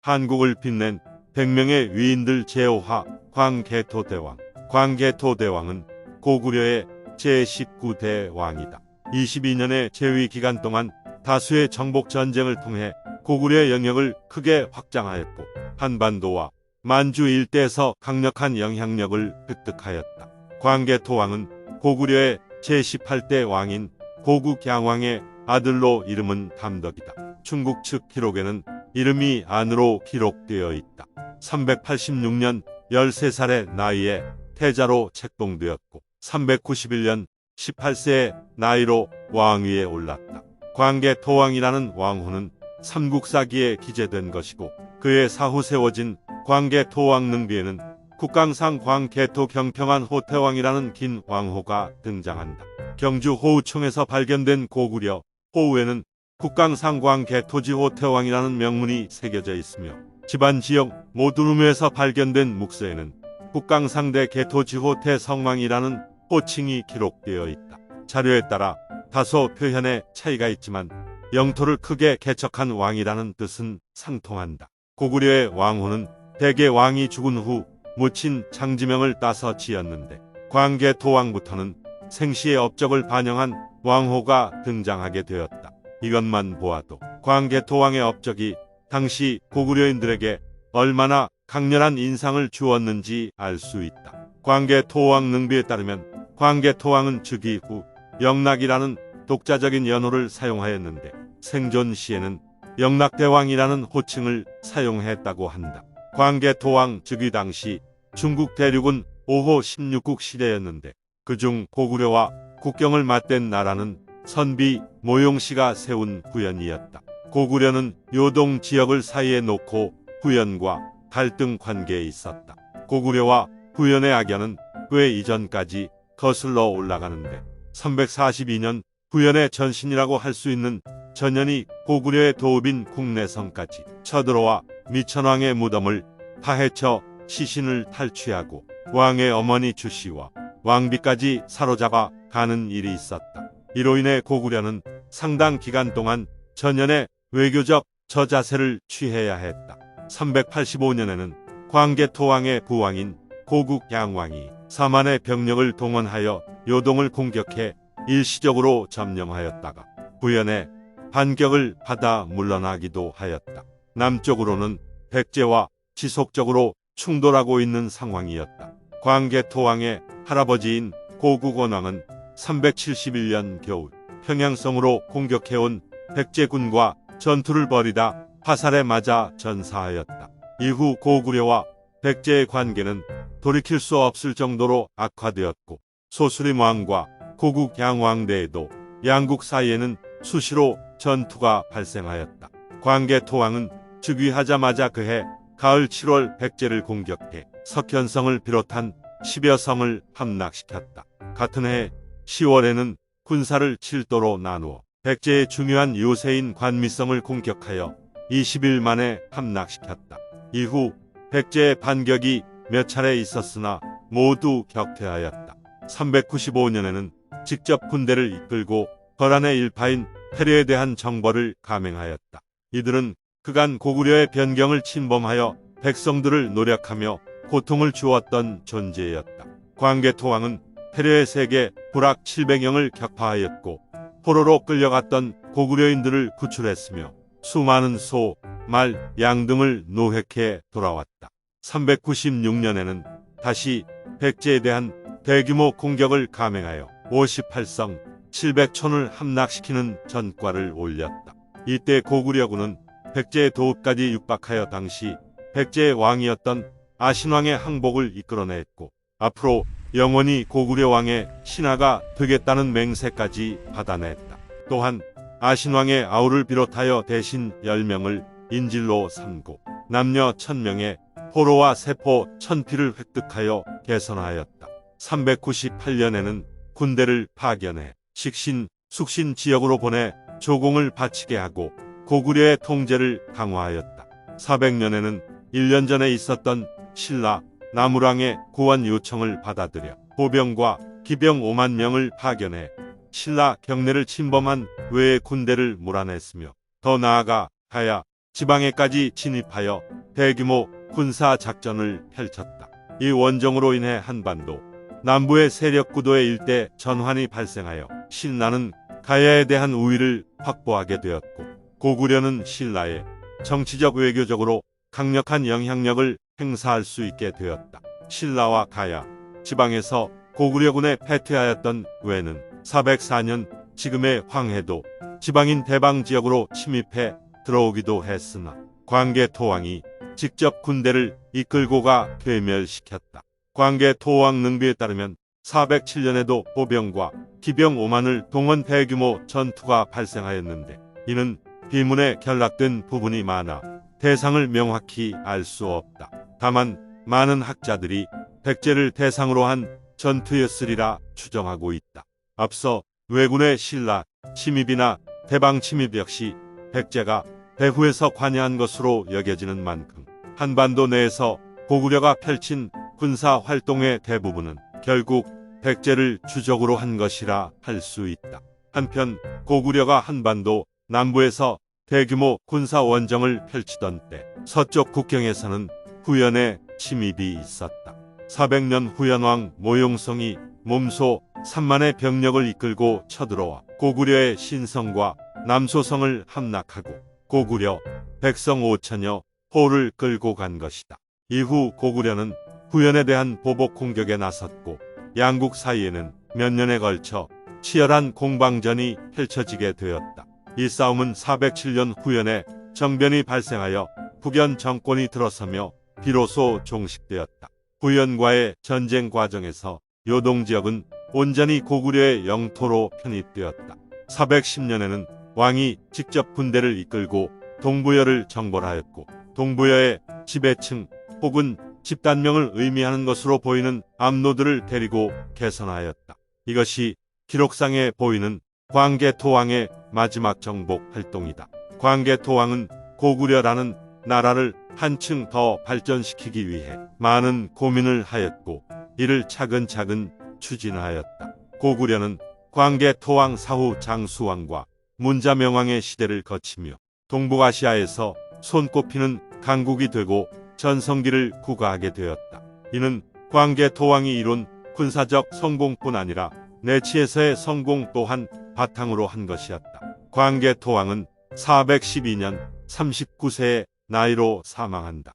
한국을 빛낸 100명의 위인들 제5화 광개토대왕. 광개토대왕은 고구려의 제19대 왕이다. 22년의 재위 기간 동안 다수의 정복 전쟁을 통해 고구려의 영역을 크게 확장하였고 한반도와 만주 일대에서 강력한 영향력을 획득하였다. 광개토왕은 고구려의 제18대 왕인 고국양왕의 아들로 이름은 담덕이다. 중국 측 기록에는 이름이 안으로 기록되어 있다. 386년 13살의 나이에 태자로 책봉되었고 391년 18세의 나이로 왕위에 올랐다. 광개토왕이라는 왕호는 삼국사기에 기재된 것이고 그의 사후 세워진 광개토왕 능비에는 국강상 광개토 경평한 호태왕이라는 긴 왕호가 등장한다. 경주 호우총에서 발견된 고구려 호우에는 국강상 광개토지 호태왕이라는 명문이 새겨져 있으며 집안 지역 모두루무에서 발견된 묵서에는 국강상대 개토지 호태 성왕이라는 호칭이 기록되어 있다. 자료에 따라 다소 표현에 차이가 있지만 영토를 크게 개척한 왕이라는 뜻은 상통한다. 고구려의 왕호는 대개 왕이 죽은 후 모친 장지명을 따서 지었는데 광개토왕부터는 생시의 업적을 반영한 왕호가 등장하게 되었다. 이것만 보아도 광개토왕의 업적이 당시 고구려인들에게 얼마나 강렬한 인상을 주었는지 알 수 있다. 광개토왕 능비에 따르면 광개토왕은 즉위 후 영락이라는 독자적인 연호를 사용하였는데 생존 시에는 영락대왕이라는 호칭을 사용했다고 한다. 광개토왕 즉위 당시 중국 대륙은 5호 16국 시대였는데 그중 고구려와 국경을 맞댄 나라는 선비 모용씨가 세운 후연이었다. 고구려는 요동 지역을 사이에 놓고 후연과 갈등 관계에 있었다. 고구려와 후연의 악연은 꽤 이전까지 거슬러 올라가는데 342년 후연의 전신이라고 할 수 있는 전년이 고구려의 도읍인 국내성까지 쳐들어와 미천왕의 무덤을 파헤쳐 시신을 탈취하고 왕의 어머니 주씨와 왕비까지 사로잡아 가는 일이 있었다. 이로 인해 고구려는 상당 기간 동안 전년의 외교적 저자세를 취해야 했다. 385년에는 광개토왕의 부왕인 고국양왕이 4만의 병력을 동원하여 요동을 공격해 일시적으로 점령하였다가 후연의 반격을 받아 물러나기도 하였다. 남쪽으로는 백제와 지속적으로 충돌하고 있는 상황이었다. 광개토왕의 할아버지인 고국원왕은 371년 겨울 평양성으로 공격해온 백제군과 전투를 벌이다 화살에 맞아 전사하였다. 이후 고구려와 백제의 관계는 돌이킬 수 없을 정도로 악화되었고 소수림 왕과 고국 양왕대에도 양국 사이에는 수시로 전투가 발생하였다. 광개토왕은 즉위하자마자 그해 가을 7월 백제를 공격해 석현성을 비롯한 10여 성을 함락시켰다. 같은 해 10월에는 군사를 7도로 나누어 백제의 중요한 요새인 관미성을 공격하여 20일 만에 함락시켰다. 이후 백제의 반격이 몇 차례 있었으나 모두 격퇴하였다. 395년에는 직접 군대를 이끌고 거란의 일파인 패류에 대한 정벌을 감행하였다. 이들은 그간 고구려의 변경을 침범하여 백성들을 노력하며 고통을 주었던 존재였다. 광개토왕은 패류의 세계 불악 700영을 격파하였고 포로로 끌려갔던 고구려인들을 구출했으며 수많은 소, 말, 양 등을 노획해 돌아왔다. 396년에는 다시 백제에 대한 대규모 공격을 감행하여 58성 700촌을 함락시키는 전과를 올렸다. 이때 고구려군은 백제의 도읍까지 육박하여 당시 백제의 왕이었던 아신왕의 항복을 이끌어냈고 앞으로 영원히 고구려 왕의 신하가 되겠다는 맹세까지 받아냈다. 또한 아신왕의 아우를 비롯하여 대신 10명을 인질로 삼고 남녀 1000명의 포로와 세포 1000피를 획득하여 개선하였다. 398년에는 군대를 파견해 식신, 숙신 지역으로 보내 조공을 바치게 하고 고구려의 통제를 강화하였다. 400년에는 1년 전에 있었던 신라, 나무랑의 구원 요청을 받아들여 보병과 기병 5만 명을 파견해 신라 경내를 침범한 외의 군대를 몰아냈으며 더 나아가 가야, 지방에까지 진입하여 대규모 군사 작전을 펼쳤다. 이 원정으로 인해 한반도 남부의 세력 구도의 일대 전환이 발생하여 신라는 가야에 대한 우위를 확보하게 되었고, 고구려는 신라에 정치적 외교적으로 강력한 영향력을 행사할 수 있게 되었다. 신라와 가야 지방에서 고구려군에 패퇴하였던 외는 404년 지금의 황해도 지방인 대방 지역으로 침입해 들어오기도 했으나 광개토왕이 직접 군대를 이끌고 가 괴멸시켰다. 광개토왕 능비에 따르면 407년에도 보병과 기병 5만을 동원 대규모 전투가 발생하였는데, 이는 비문에 결락된 부분이 많아 대상을 명확히 알 수 없다. 다만 많은 학자들이 백제를 대상으로 한 전투였으리라 추정하고 있다. 앞서 왜군의 신라 침입이나 대방 침입 역시 백제가 배후에서 관여한 것으로 여겨지는 만큼 한반도 내에서 고구려가 펼친 군사 활동의 대부분은 결국 백제를 주적으로 한 것이라 할 수 있다. 한편 고구려가 한반도 남부에서 대규모 군사 원정을 펼치던 때 서쪽 국경에서는 후연의 침입이 있었다. 400년 후연왕 모용성이 몸소 3만의 병력을 이끌고 쳐들어와 고구려의 신성과 남소성을 함락하고 고구려 백성 5천여 호를 끌고 간 것이다. 이후 고구려는 후연에 대한 보복 공격에 나섰고, 양국 사이에는 몇 년에 걸쳐 치열한 공방전이 펼쳐지게 되었다. 이 싸움은 407년 후연에 정변이 발생하여 후견 정권이 들어서며 비로소 종식되었다. 후연과의 전쟁 과정에서 요동 지역은 온전히 고구려의 영토로 편입되었다. 410년에는 왕이 직접 군대를 이끌고 동부여를 정벌하였고, 동부여의 지배층 혹은 집단명을 의미하는 것으로 보이는 암노들을 데리고 개선하였다. 이것이 기록상에 보이는 광개토왕의 마지막 정복 활동이다. 광개토왕은 고구려라는 나라를 한층 더 발전시키기 위해 많은 고민을 하였고, 이를 차근차근 추진하였다. 고구려는 광개토왕 사후 장수왕과 문자명왕의 시대를 거치며 동북아시아에서 손꼽히는 강국이 되고 전성기를 구가하게 되었다. 이는 광개토왕이 이룬 군사적 성공뿐 아니라 내치에서의 성공 또한 바탕으로 한 것이었다. 광개토왕은 412년 39세의 나이로 사망한다.